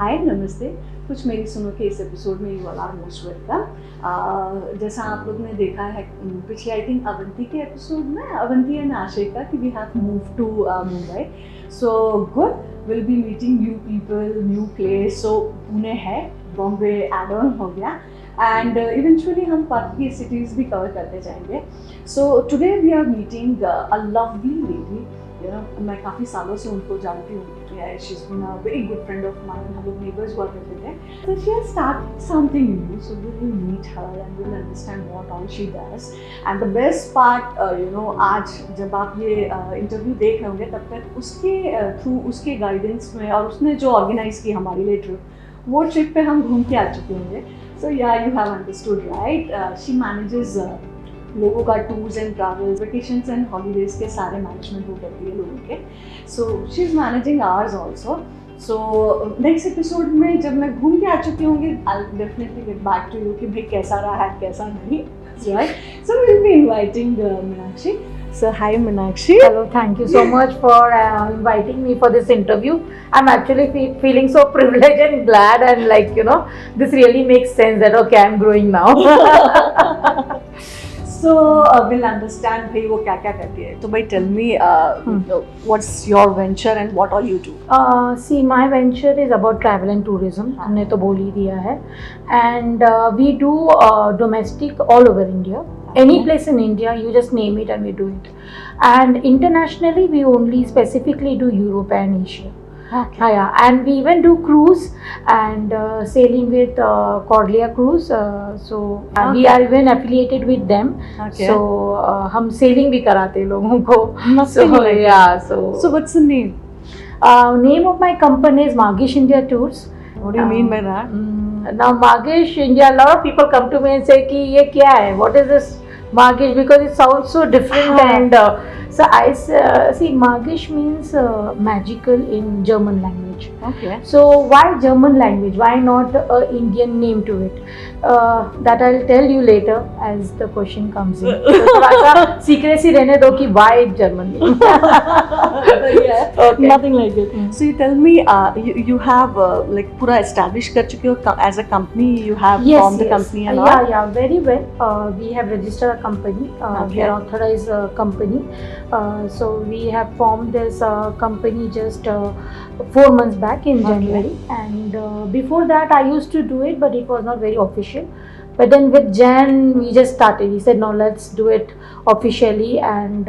हाय नमस्ते। कुछ मेरी सुनो के इस एपिसोड में you all are most welcome. जैसा आप लोग ने देखा है पिछले आई थिंक अवंती के एपिसोड में, अवंती एंड आशिका कि we have move to Mumbai, so good, will be meeting new people, new place. So Pune है, बॉम्बे एड ऑन हो गया एंड इवेंचुअली हम बाकी सिटीज़ भी कवर करते जाएंगे। So today we are meeting a lovely lady, you know, मैं काफ़ी सालों से उनको जानती हूँ। She is been a very good friend of mine, हम लोग नेबर्स हुआ करते थे। So she has started something new, so we will meet her and we'll understand what all she does. And the best part, you know, आज जब आप ये interview देख रहे होंगे तब तक उसके थ्रू उसके गाइडेंस में और उसने जो ऑर्गेनाइज की हमारे लिए ट्रिप, वो ट्रिप पे हम घूम के आ चुके होंगे। So yeah, you have understood right. She manages लोगों का tours and travel, vacations and holidays के सारे मैनेजमेंट वो करती है लोगों के। So she is managing ours also. So next episode में जब मैं घूम के आ चुकी होंगी, I will definitely get back to you कि भाई कैसा रहा है कैसा नहीं, right? So we will be inviting Meenakshi. So hi Meenakshi. Hello, thank you so much for inviting me for this interview. I'm actually feeling so privileged and glad, and like, you know, this really makes sense that okay, I'm growing now. So we'll understand भाई वो क्या क्या करती है। तो भाई tell me what's your venture and what all you do? See, my venture is about travel and tourism. हमने तो बोल ही दिया है, and we do domestic all over India. Any place in India, you just name it and we do it. And internationally, we only specifically do Europe and Asia. Okay. Yeah, and we even do cruise and sailing with Cordia Cruise. So we are even affiliated with them. Okay. So हम sailing भी कराते लोगों को. So yeah, so what's the name? Name of my company is Magisch India Tours. What do you mean by that? Now Magisch India, a lot of people come to me and say कि ये क्या है? What is this Magisch? Because it sounds so different and so I see Magisch means magical in German language. Okay. So why German language? Why not a Indian name to it? That I'll tell you later as the question comes in. So थोड़ा सा secrecy रहने दो कि why German name? Yeah, Okay. nothing like it. So you tell me, you have like पूरा establish कर चुके हो as a company, you have formed the company and all? Yeah, very well. We have registered a company. We are authorized company. So we have formed this company just 4 months back in January. And before that, I used to do it, but it was not very official. But then with Jan, we just started. We said, no, let's do it officially, and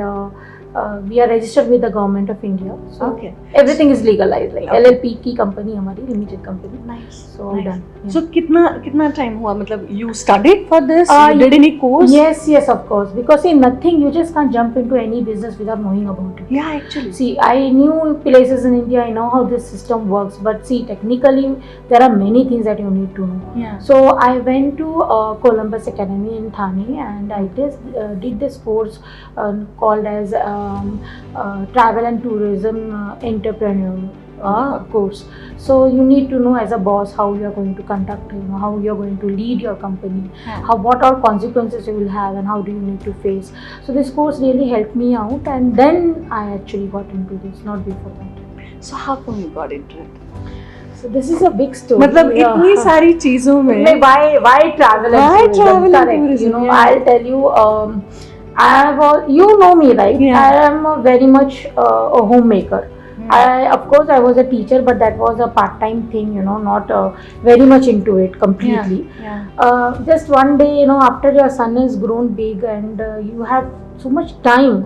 we are registered with the government of India. So Okay. everything is legalized. Like LLP की company हमारी limited company. Nice. So Nice. done. Yeah. So कितना time हुआ, मतलब you studied for this? You did any course? Yes, of course. Because see, nothing, you just can't jump into any business without knowing about it. Yeah, actually. See, I knew places in India, I know how this system works, but see, technically, there are many things that you need to know. Yeah. So I went to Columbus Academy in Thane, and I did this course called as Travel and Tourism Entrepreneur course. So you need to know as a boss how you are going to conduct, you know, how you are going to lead your company, what all consequences you will have, and how do you need to face. So this course really helped me out, and then I actually got into this, not before that. So how come you got into it? So this is a big story. मतलब इतनी सारी चीजों में why travel and Why tourism? travel and Correct. tourism, You know, yeah. I'll tell you. I have you know me, right? Yeah. I am very much a homemaker. Of course, I was a teacher, but that was a part-time thing, you know, not very much into it completely. Yeah. Just one day, you know, after your son has grown big and you have so much time,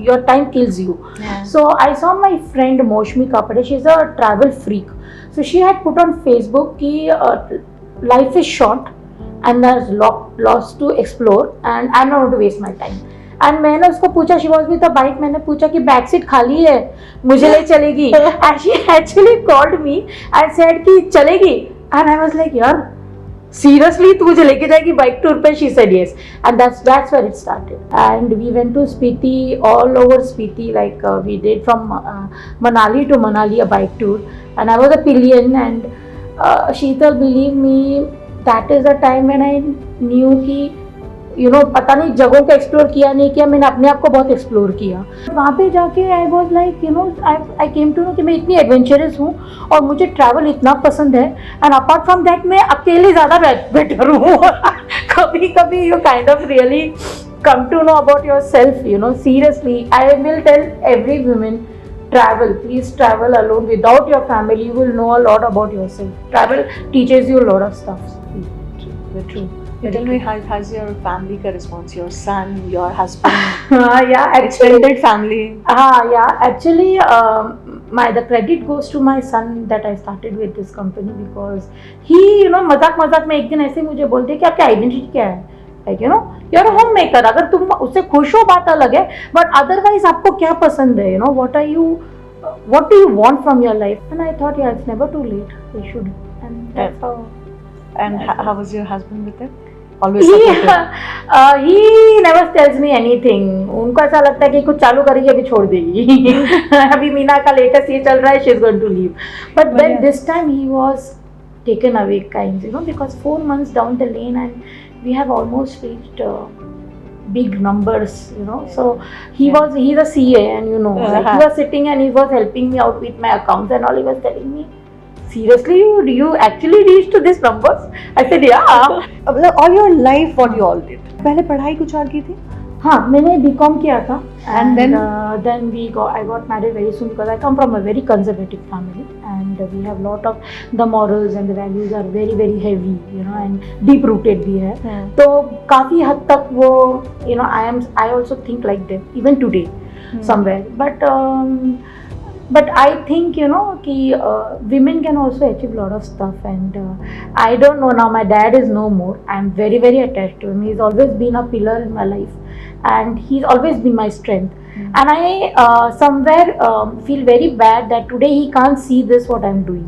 your time kills you. Yeah. So I saw my friend Moshmi Kapade. She's a travel freak. So she had put on Facebook ki life is short and there's lots to explore, and I'm not going to waste my time. And मैंने उसको पूछा, she was with the bike, मैंने पूछा कि back seat खाली है, मुझे ले चलेगी? And she actually called me and said कि चलेगी, एंड आई वाज लाइक यार सीरियसली तू मुझे लेके जाएगी बाइक टूर पे? She said yes, and that's where it started. And we went to Spiti, all over Spiti, like we did from Manali to Manali a bike tour, and I was a pillion. And Sheetal, believe me, that is the time when I knew कि पता नहीं जगहों को explore किया नहीं किया, मैंने अपने आप को बहुत एक्सप्लोर किया। वहाँ पे जाके I was like I came to know कि मैं इतनी एडवेंचरस हूँ और मुझे ट्रैवल इतना पसंद है। एंड अपार्ट फ्रॉम दैट मैं अकेले ज़्यादा बेटर हूँ। कभी कभी you kind of really come to know about yourself, seriously. I will tell every woman, travel, please travel alone without your family. You will know a lot about yourself. Travel teaches you a lot of stuff. True. You tell me, how's your family ka response? Your son, your husband, yeah, actually, extended family. Yeah, actually, the credit goes to my son that I started with this company, because he, मजाक में एक दिन ऐसे मुझे बोलते हैं कि आपकी आइडेंटिटी क्या है, लाइक you're a homemaker. अगर तुम उससे खुश हो बात अलग है, बट अदरवाइज आपको क्या पसंद है, what do you want from your life? And I thought, yeah, it's never too late. You should. And that's how. And how was your husband with it? Always supportive. He never tells me anything. उनको ऐसा लगता है कि कुछ चालू करेगी अभी छोड़ देगी। अभी मीना का लेटेस्ट ये चल रहा है, she's going to leave. But then this time he was taken away, because 4 months down the lane and we have almost reached big numbers, so he's a CA, and he was sitting and he was helping me out with my accounts and all. He was telling me, seriously, you actually reached to these numbers? I said, yeah. All your life what you all did? पहले पढ़ाई कुछ और की थी? हाँ, मैंने BCom किया था, and then I got married very soon, because I come from a very conservative family, and we have lot of the morals and the values are very very heavy, and deep rooted भी है। तो काफी हद तक वो I also think like them even today somewhere, but I think कि women can also achieve lot of stuff, and I don't know, now my dad is no more. I'm very very attached to him. He's always been a pillar in my life, and he's always been my strength. And I somewhere feel very bad that today he can't see this what I'm doing.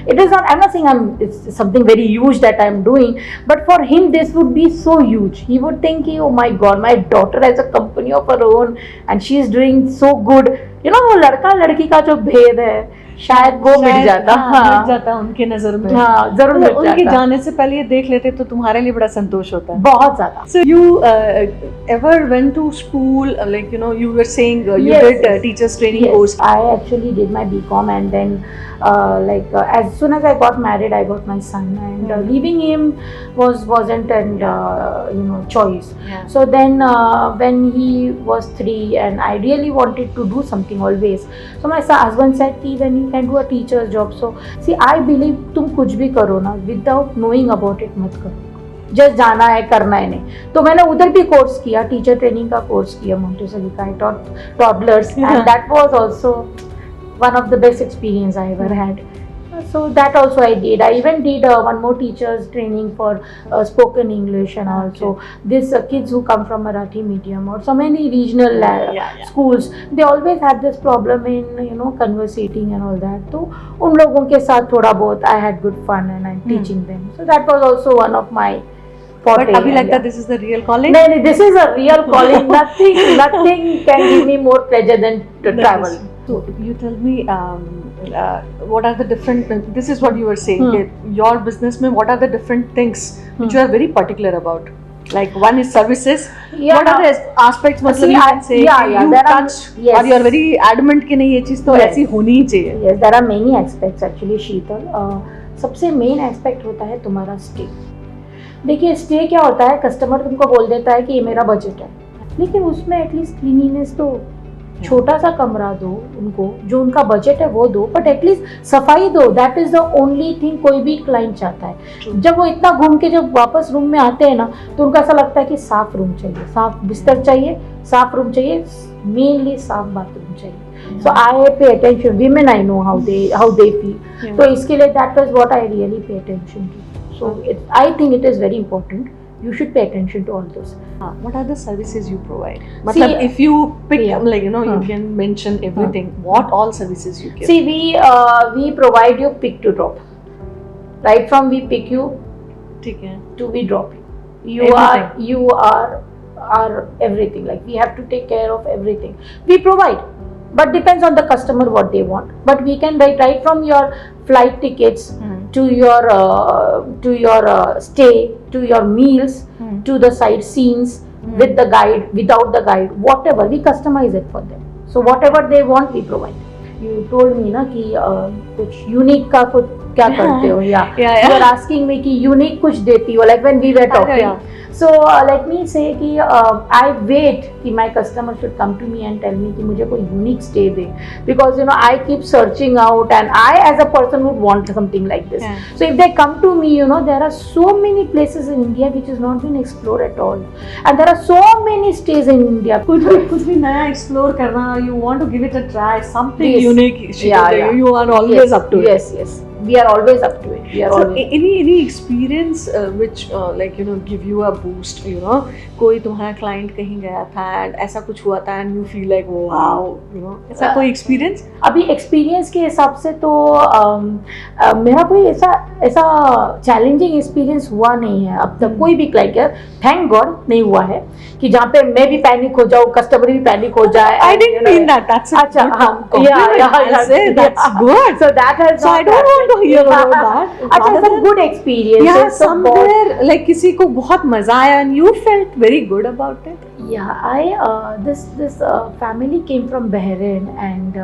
It is not, I'm not saying it's something very huge that I'm doing, but for him this would be so huge. He would think, oh my god, my daughter has a company of her own and she is doing so good. वो लड़का लड़की का जो भेद है, शायद वो मिट जाता। मिट जाता उनके नजर में। हाँ, जरूर मिट जाता। उनके जाने से पहले ये देख लेते तो तुम्हारे लिए बड़ा संतोष होता है। बहुत ज्यादा। So you ever went to school, like you were saying you did teachers training course? I actually did my BCom, and then as soon as I got married, I got my son, and leaving him wasn't an choice. So then when he was 3, and I really wanted to do something always, so my husband said, then you can do a teacher's job. So see, I believe तुम कुछ भी करो ना, without knowing about it मत करो, just जाना है, करना है नहीं। तो मैंने उधर भी कोर्स किया, टीचर ट्रेनिंग का कोर्स किया मोंटेसरी का, I taught toddlers, and that was also one of the best experience I ever had. So that also I did. I even did one more teacher's training for spoken English, and also these kids who come from Marathi medium or so many regional schools, they always had this problem in conversating and all that. So उन लोगों के साथ थोड़ा बहुत I had good fun, and I'm teaching them. So that was also one of my forte. But अभी लगता this is the real calling? No, this is a real calling. Nothing can give me more pleasure than to travel. So you tell me, what are the different? This is what you were saying. Your business mein, what are the different things which you are very particular about? Like one is services. What are the aspects? मतलब you can say you touch, or you are very adamant कि नहीं ये चीज़ तो ऐसी होनी ही चाहिए. Yes, there are many aspects actually, शीतल. सबसे main aspect होता है तुम्हारा स्टे. देखिए स्टे क्या होता है, कस्टमर तुमको बोल देता है कि ये मेरा बजट है, लेकिन उसमें एटलीस्ट क्लीनिनेस तो, छोटा सा कमरा दो उनको, जो उनका बजट है वो दो, बट एटलीस्ट सफाई दो. That is the only thing कोई भी क्लाइंट चाहता है. जब वो इतना घूम के जब वापस रूम में आते हैं ना, तो उनको ऐसा लगता है कि साफ रूम चाहिए, साफ बिस्तर चाहिए, साफ रूम चाहिए, मेनली साफ बाथरूम चाहिए. So I pay attention. Women I know how they feel. तो इसके लिए that is what I really pay attention to. So I think it is very important. You should pay attention to all those. What are the services you provide? Matlab, if you pick, you can mention everything. What all services you give? See, we provide you pick to drop. Right from we pick you to we drop you. You are everything. Like we have to take care of everything. We provide, but depends on the customer what they want. But we can right from your flight tickets to your stay, to your meals, to the sightseeings, with the guide, without the guide, whatever, we customize it for them. So whatever they want, we provide. You told me ना कि कुछ unique का कुछ क्या करते हो, yeah. You were asking me कि unique कुछ देती हो, like when we were talking. So let me say कि I wait कि my customer should come to me and tell me कि मुझे कोई unique stay they, because you know I keep searching out and I as a person would want something like this. So if they come to me, you know, there are so many places in India which has not been explored at all, and there are so many stays in India. कुछ भी नया explore करना, you want to give it a try, something unique. You are always up to it. Yes. We are always up to it. We are so always. Any experience which like you know give you a boost, you know, कोई तुम्हारा client कहीं गया था and ऐसा कुछ हुआ था and you feel like wow, you know, ऐसा कोई experience? अभी experience के हिसाब से तो मेरा कोई ऐसा challenging experience हुआ नहीं है अब तक, कोई भी client है, thank God नहीं हुआ है कि जहाँ पे मैं भी पैनिक हो जाऊँ, कस्टमर भी पैनिक हो जाए. I didn't mean that. That's a अच्छा, good compliment. That's good. So that has. So I don't want to hear about that. अच्छा, some good experience. Yeah, somewhere like किसी को बहुत मजा आया and you felt very good about it. Yeah, this family came from Bahrain and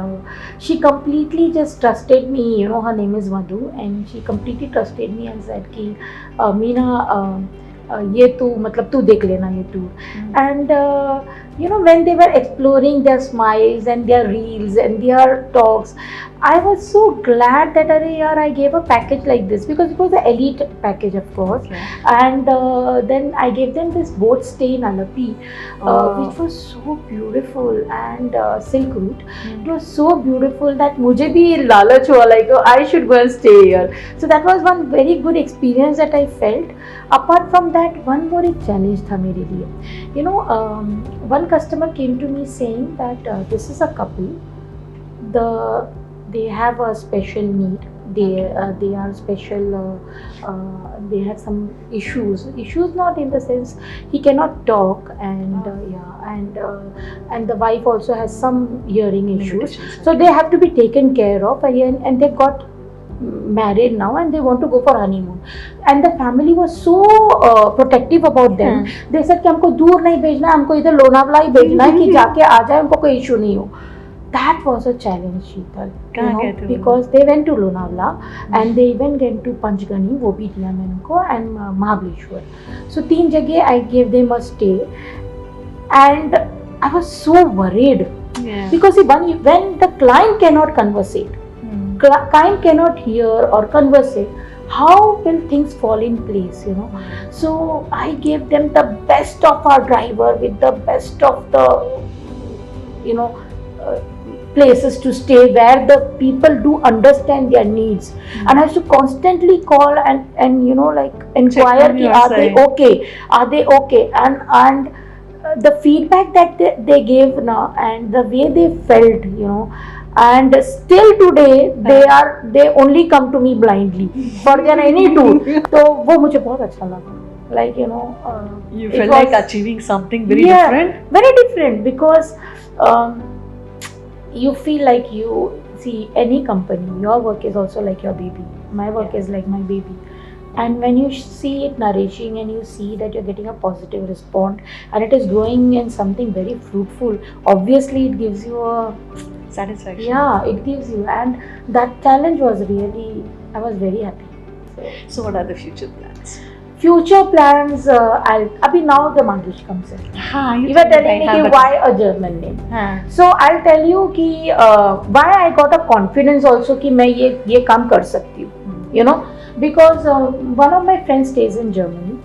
she completely just trusted me. You know, her name is Madhu and she completely trusted me and said कि Meena, ये तू मतलब तू देख लेना ये tour. And you know, when they were exploring their smiles and their reels and their talks, I was so glad that I gave a package like this, because it was an elite package, of course. And then I gave them this boat stay in LLP, which was so beautiful, and silk route. It was so beautiful that मुझे भी लालच हुआ, like I should go and stay here. So that was one very good experience that I felt. Apart from that, one more challenge था मेरे लिए. You know, one customer came to me saying that this is a couple. They have a special need. They are special. They have some issues. Issues not in the sense he cannot talk, and and the wife also has some hearing issues. So they have to be taken care of, and they got married now and they want to go for honeymoon, and the family was so protective about them. They said कि हमको दूर नहीं भेजना है, हमको इधर लोनावला ही भेजना है कि जाके आ जाए, हमको कोई इशू नहीं हो. That was a challenge, Sheetal, you know, because they went to Lonavala and they even went to Panchgani, वो भी दिया मैंने उनको, and Mahabaleshwar. So 3 जगह I gave them a stay, and I was so worried because when the client cannot conversate, client cannot hear or conversate, how will things fall in place, you know? So I gave them the best of our driver with the best of the, you know, places to stay where the people do understand their needs. And I have to constantly call and you know, like inquire ki, are they okay, and the feedback that they gave now and the way they felt, you know, and still today they only come to me blindly for their any tour. तो वो मुझे बहुत अच्छा लगा. Like, you know, you felt like achieving something very different, because you feel like you see any company, your work is also like your baby, my work is like my baby, and when you see it nourishing and you see that you're getting a positive response and it is growing in something very fruitful, obviously it gives you a satisfaction. Yeah, it gives you, and that challenge was really, I was very happy. So what are the future plans? Future plans, abhi now the Magisch comes in. You were telling me why a German name. So I'll tell you ki, why I got a confidence also कि मैं ये काम कर सकती हूँ. You know, because one of my friends stays in Germany.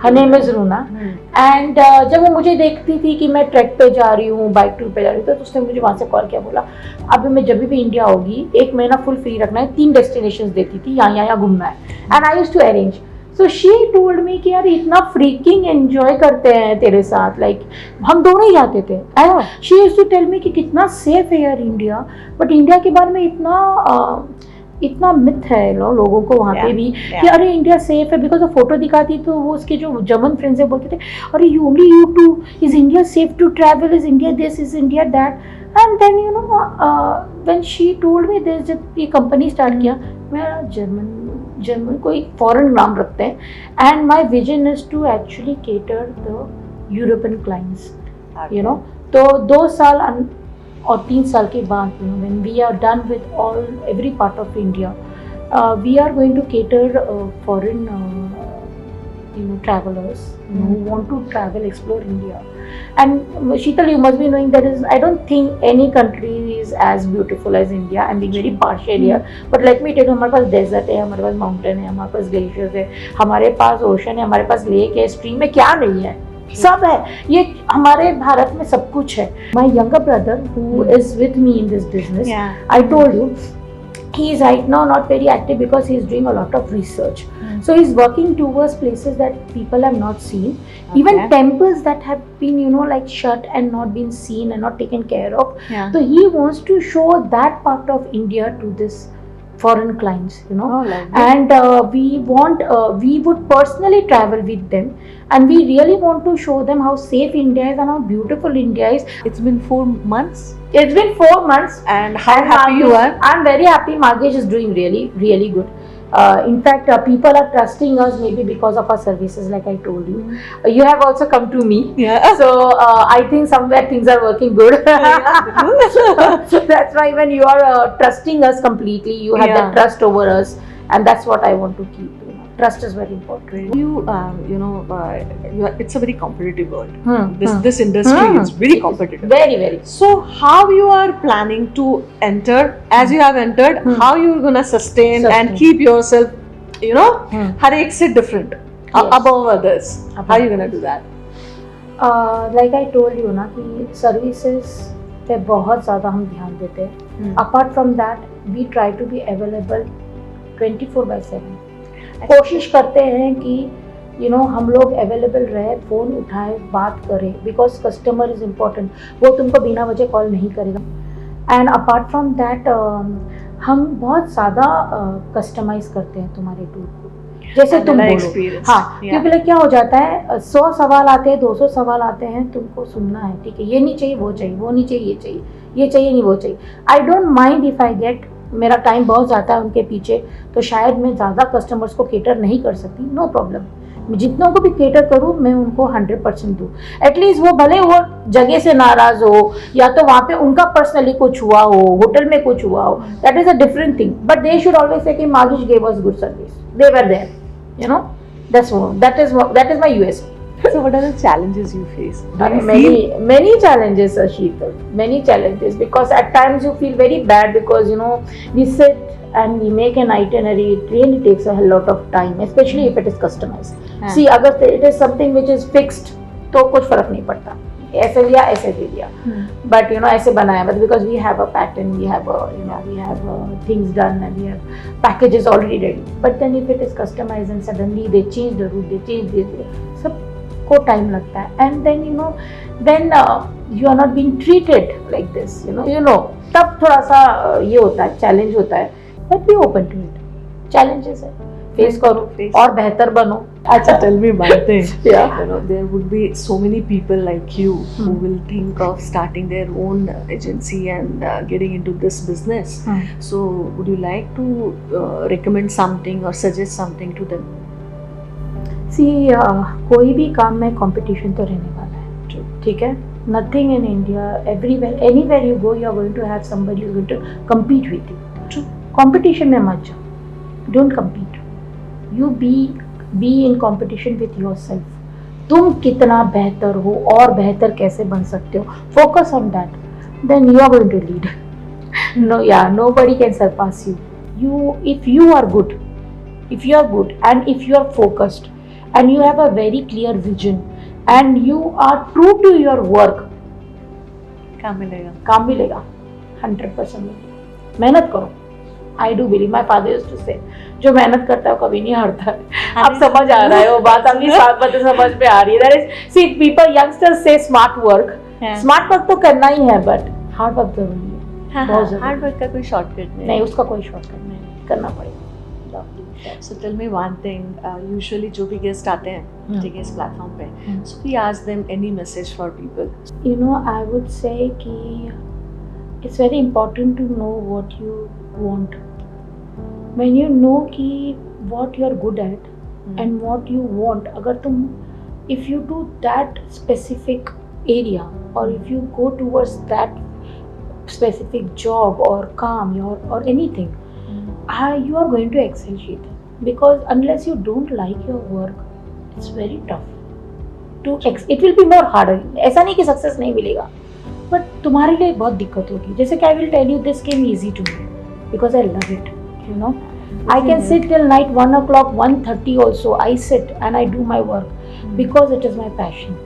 Her name is Runa. And जब वो मुझे देखती थी कि मैं ट्रैक पे जा रही हूँ, बाइक टूर पे जा रही हूँ, तो उसने मुझे वहाँ से कॉल किया, बोला अभी मैं जब भी इंडिया होगी 1 महीना फुल फ्री रखना है, 3 डेस्टिनेशंस देती थी, यहाँ घूमना है. And I used to arrange. So she told me कि यार इतना freaking enjoy करते हैं तेरे साथ, like हम दोनों ही जाते थे. And she used to tell me कि कितना safe है यार इंडिया, but इंडिया के बारे में इतना मिथ है लोगों को वहाँ पे भी कि अरे इंडिया सेफ है, बिकॉज वो फोटो दिखाती तो वो उसके जो जर्मन फ्रेंड्स है बोलते थे अरे you too, is India safe to travel, is India this, is India that. And then you know when she told me this, जब ये कंपनी स्टार्ट किया, मैं जर्मन कोई फॉरेन नाम रखते हैं and my vision is to actually cater the European clients you know तो 2 साल और 3 साल के बाद you know when we are done with all every part of India we are going to cater foreign travelers who want to travel explore India and Sheetal you must be knowing that is I don't think any country is as beautiful as India. I'm being very partial here but let me tell you हमारे पास desert है हमारे पास mountain है हमारे पास glaciers है हमारे पास ocean है हमारे पास lake है stream में क्या नहीं है सब है ये हमारे भारत में सब कुछ है. My younger brother who is with me in this business I told you he is right now not very active because he is doing a lot of research. So he is working towards places that people have not seen. Even temples that have been like shut and not been seen and not taken care of. So he wants to show that part of India to this foreign clients, and we would personally travel with them and we really want to show them how safe India is and how beautiful India is. It's been 4 months. It's been 4 months. And how happy you are? I'm very happy. Magisch is doing really, really good. In fact, people are trusting us maybe because of our services, like I told you. You have also come to me. So I think somewhere things are working good. So that's why when you are trusting us completely, you have that trust over us, and that's what I want to keep. Trust is very important. It's a very competitive world. This industry is very competitive. Very, very. So how you are planning to enter? As you have entered, how you are gonna sustain and keep yourself, हर एक से different, above others? How are you gonna do that? Like I told you ना कि services पे बहुत ज़्यादा हम ध्यान देते हैं. Apart from that, we try to be available 24/7. कोशिश करते हैं कि हम लोग अवेलेबल रहे, फ़ोन उठाए, बात करें बिकॉज कस्टमर इज़ इम्पोर्टेंट. वो तुमको बिना वजह कॉल नहीं करेगा. एंड अपार्ट फ्रॉम दैट हम बहुत ज़्यादा कस्टमाइज़ करते हैं तुम्हारे टूर को जैसे तुम बोलो. हाँ, क्योंकि क्या हो जाता है 100 सवाल आते हैं, 200 सवाल आते हैं, तुमको सुनना है. ठीक है, ये नहीं चाहिए, वो चाहिए, वो नहीं चाहिए, ये चाहिए, ये चाहिए नहीं, वो चाहिए. I don't mind if I get मेरा टाइम बहुत जाता है उनके पीछे तो शायद मैं ज़्यादा कस्टमर्स को केटर नहीं कर सकती. No problem. मैं जितनों को भी केटर करूँ मैं उनको 100% दूँ. एटलीस्ट वो भले वो जगह से नाराज़ हो या तो वहाँ पे उनका पर्सनली कुछ हुआ हो, होटल में कुछ हुआ हो, that is a different thing. But they should always say कि Magisch gave us good service. They were there. That is my USP. So what are the challenges you face? Many challenges, Sheetal. Many challenges because at times you feel very bad because we sit and we make an itinerary. It really takes a lot of time, especially if it is customized. See, अगर it is something which is fixed, तो कुछ फर्क नहीं पड़ता. ऐसे लिया, ऐसे दे दिया. But ऐसे बनाया, but because we have a pattern, we have things done and we have packages already ready. But then if it is customized and suddenly they change the route, they change this, सब को time लगता है. And then then you are not being treated like this, तब थोड़ा सा ये होता है, चैलेंज होता है. But be open to it. Challenges है, फेस करो और बेहतर बनो. अच्छा, tell me one thing. There would be so many people like you who will think of starting their own agency and getting into this business. So would you like to recommend something or suggest something to them? कोई भी काम में competition तो रहने वाला है. ठीक है, nothing in India, everywhere, anywhere you go, you are going to have somebody who is going to compete with you. Competition में मत जाओ. Don't compete. You be in competition with yourself. तुम कितना बेहतर हो और बेहतर कैसे बन सकते हो, focus on that. Then you are going to lead. nobody can surpass you. If you are good and if you are focused and you have a very clear vision and you are true to your work, काम मिलेगा 100% मिलेगा. मेहनत करो. I do believe, my father used to say, जो मेहनत करता है वो कभी नहीं हारता. अब समझ आ रहा है वो बात, अपनी साथ बातें समझ में आ रही है. That is, see, people, youngsters say smart work. Smart work तो करना ही है, but hard work जरूरी है. हार्ड वर्क का कोई शॉर्टकट नहीं, उसका कोई शॉर्टकट नहीं, करना पड़ेगा. So tell me one thing, usually जो भी गेस्ट आते हैं ठीक है इस प्लेटफॉर्म पे, so we ask them any message for people. I would say कि it's very important to know what you want. When you know कि what you are good at and what you want. अगर तुम if you do that specific area or if you go towards that specific job or काम or anything, you are going to excel it, because unless you don't like your work, it's very tough to it will be more harder. ऐसा नहीं कि success नहीं मिलेगा, but तुम्हारे लिए बहुत दिक्कत होगी. जैसे कि I will tell you, this came easy to me because I love it, you know. I can sit till night 1 o'clock 1:30 also. I sit and I do my work because it is my passion,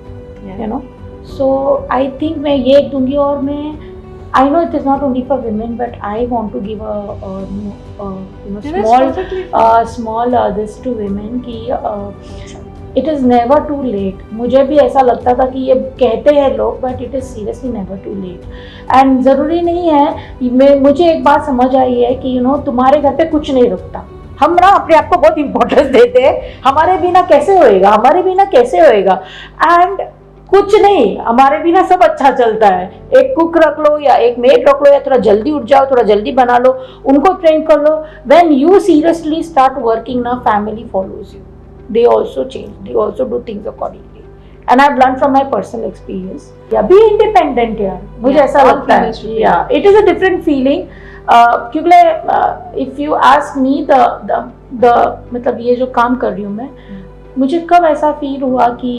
you know. So I think मैं ये दूंगी. और मैं I know it is not only for women, but I want to give a you know, small this to women कि it is never too late. मुझे भी ऐसा लगता था कि ये कहते हैं लोग, but it is seriously never too late. And ज़रूरी नहीं है. मुझे एक बात समझ आई है कि you know, तुम्हारे घर पे कुछ नहीं रुकता. हम ना अपने आप को बहुत इम्पोर्टेंस देते हैं. हमारे बिना कैसे होएगा, हमारे बिना कैसे होएगा. एंड कुछ नहीं, हमारे बिना सब अच्छा चलता है. एक कुक रख लो या एक मेड रख लो, या थोड़ा जल्दी उठ जाओ, थोड़ा जल्दी बना लो, उनको ट्रेन कर लो. When you seriously start working ना, family follows you. They also change. They also do things accordingly. And I've learned from my personal experience. Yeah, be independent यार. मुझे ऐसा लगता है. Yeah, it is a different feeling. क्योंकि if you ask me the मतलब ये जो काम कर रही हूँ मैं, मुझे कब ऐसा फील हुआ कि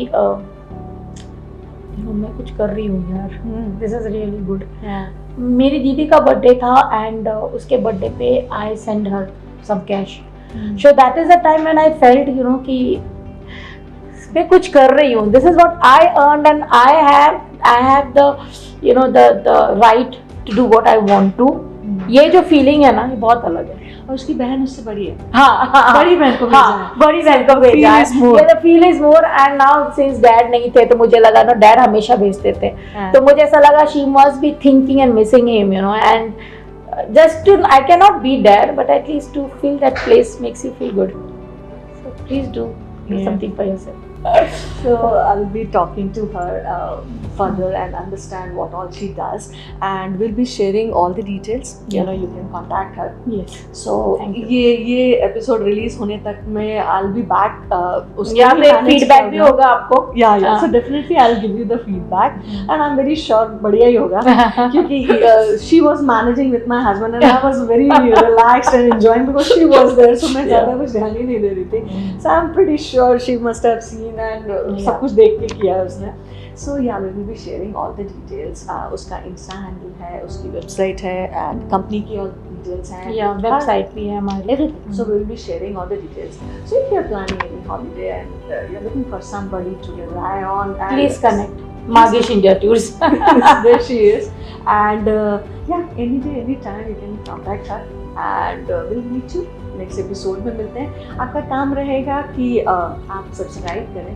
मैं कुछ कर रही हूँ यार. This is really good. मेरी दीदी का बर्थडे था and उसके बर्थडे पे I send her some cash. So that is the time when I felt, you know, कि मैं कुछ कर रही हूँ. This is what I earned and I have the, you know, the right to do what I want to. ये जो feeling है ना, ये बहुत अलग है. और उसकी बहन उससे बड़ी है. हाँ, बड़ी बहन को भेजा है. बड़ी बहन को भेजा है. ये the feel is more. And now since dad नहीं थे तो मुझे लगा ना, dad हमेशा भेजते थे. तो मुझे ऐसा लगा she must be thinking and missing him, you know. And just to, I cannot be there, but at least to feel that place makes you feel good. So please do something for yourself. So I'll be talking to her further and understand what all she does, and we'll be sharing all the details. You know, you can contact her. Yes. So ये episode release होने तक मैं I'll be back. या फिर feedback भी होगा आपको. Yeah. So definitely I'll give you the feedback, and I'm very sure बढ़िया ही होगा. क्योंकि she was managing with my husband and I was very relaxed and enjoying because she was there. So मैं ज़्यादा कुछ ध्यान ही नहीं दे रही थी. So I'm pretty sure she must have seen and सब कुछ देख के किया उसने. So yeah, we will be sharing all the details. उसका Insta handle है, उसकी website है, and company की all details हैं. Yeah, website भी है हमारी. Everything. So we will be sharing all the details. So if you are planning any holiday and you're looking for somebody to rely on, please connect. Magisch India Tours. There she is. And yeah, any day, any time you can contact her, and we'll meet you next episode में मिलते हैं. आपका काम रहेगा कि आप subscribe करें,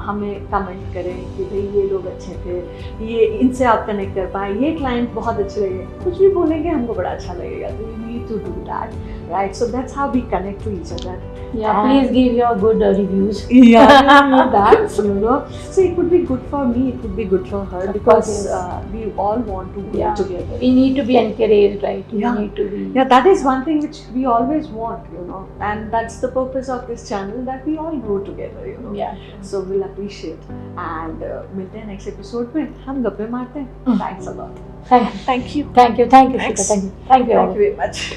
हमें कमेंट करें कि भाई ये लोग अच्छे थे, ये इनसे आप कनेक्ट कर पाए, ये क्लाइंट बहुत अच्छे लगे. कुछ भी बोलेंगे हमको बड़ा अच्छा लगेगा. तो you need to do that, right? So that's how we connect to each other. Yeah, please give your good reviews. Yeah, we need that, you know. So it would be good for me, it would be good for her, because we all want to work together. We need to be encouraged, right? We need to be. Yeah, that is one thing which we always want, you know, and that's the purpose of this channel, that we all grow together, you know. Yeah. So we'll appreciate, and मिलते हैं next episode में. हम गप्पे मारते हैं. Thanks a lot. Thank you. Thank you. Thank you. Thank you very much.